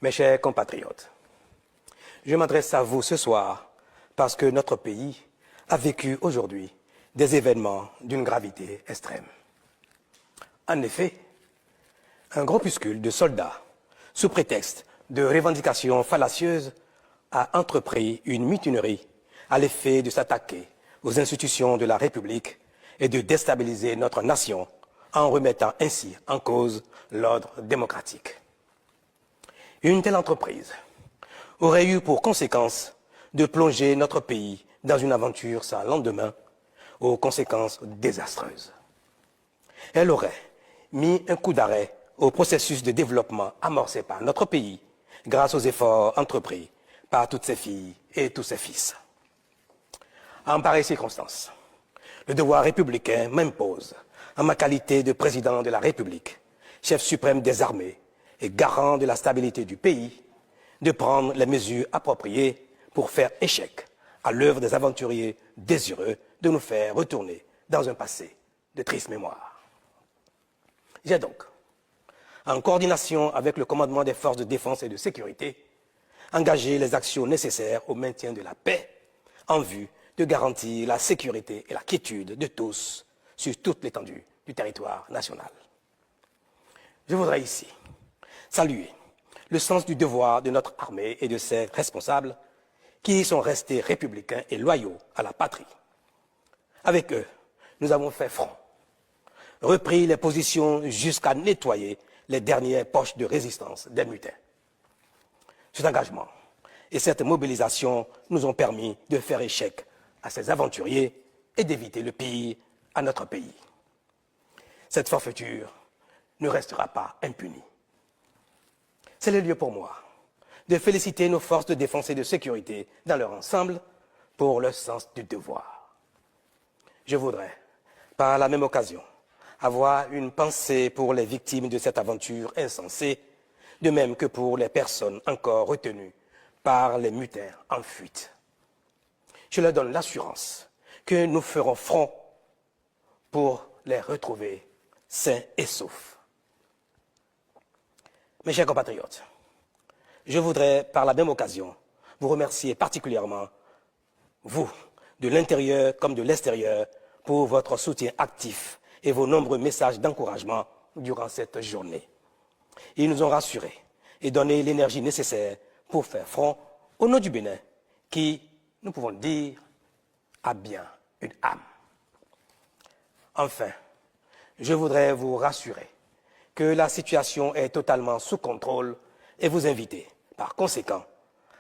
Mes chers compatriotes, je m'adresse à vous ce soir parce que notre pays a vécu aujourd'hui des événements d'une gravité extrême. En effet, un groupuscule de soldats, sous prétexte de revendications fallacieuses, a entrepris une mutinerie à l'effet de s'attaquer aux institutions de la République et de déstabiliser notre nation en remettant ainsi en cause l'ordre démocratique. Une telle entreprise aurait eu pour conséquence de plonger notre pays dans une aventure sans lendemain, aux conséquences désastreuses. Elle aurait mis un coup d'arrêt au processus de développement amorcé par notre pays grâce aux efforts entrepris par toutes ses filles et tous ses fils. En pareille circonstance, le devoir républicain m'impose, en ma qualité de président de la République, chef suprême des armées et garant de la stabilité du pays, de prendre les mesures appropriées pour faire échec à l'œuvre des aventuriers désireux de nous faire retourner dans un passé de triste mémoire. J'ai donc, en coordination avec le commandement des forces de défense et de sécurité, engagé les actions nécessaires au maintien de la paix en vue de garantir la sécurité et la quiétude de tous sur toute l'étendue du territoire national. Je voudrais ici saluer le sens du devoir de notre armée et de ses responsables qui sont restés républicains et loyaux à la patrie. Avec eux, nous avons fait front, repris les positions jusqu'à nettoyer les dernières poches de résistance des mutins. Cet engagement et cette mobilisation nous ont permis de faire échec à ces aventuriers et d'éviter le pire à notre pays. Cette forfaiture ne restera pas impunie. C'est le lieu pour moi de féliciter nos forces de défense et de sécurité dans leur ensemble pour leur sens du devoir. Je voudrais, par la même occasion, avoir une pensée pour les victimes de cette aventure insensée, de même que pour les personnes encore retenues par les mutins en fuite. Je leur donne l'assurance que nous ferons front pour les retrouver sains et saufs. Mes chers compatriotes, je voudrais, par la même occasion, vous remercier particulièrement, vous, de l'intérieur comme de l'extérieur, pour votre soutien actif et vos nombreux messages d'encouragement durant cette journée. Ils nous ont rassurés et donné l'énergie nécessaire pour faire front au nom du Bénin, qui, nous pouvons le dire, a bien une âme. Enfin, je voudrais vous rassurer que la situation est totalement sous contrôle et vous inviter, par conséquent,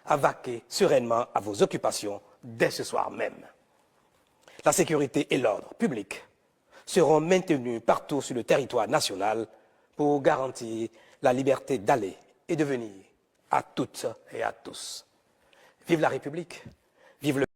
à vaquer sereinement à vos occupations dès ce soir même. La sécurité et l'ordre public seront maintenus partout sur le territoire national pour garantir la liberté d'aller et de venir à toutes et à tous. Vive la République, vive le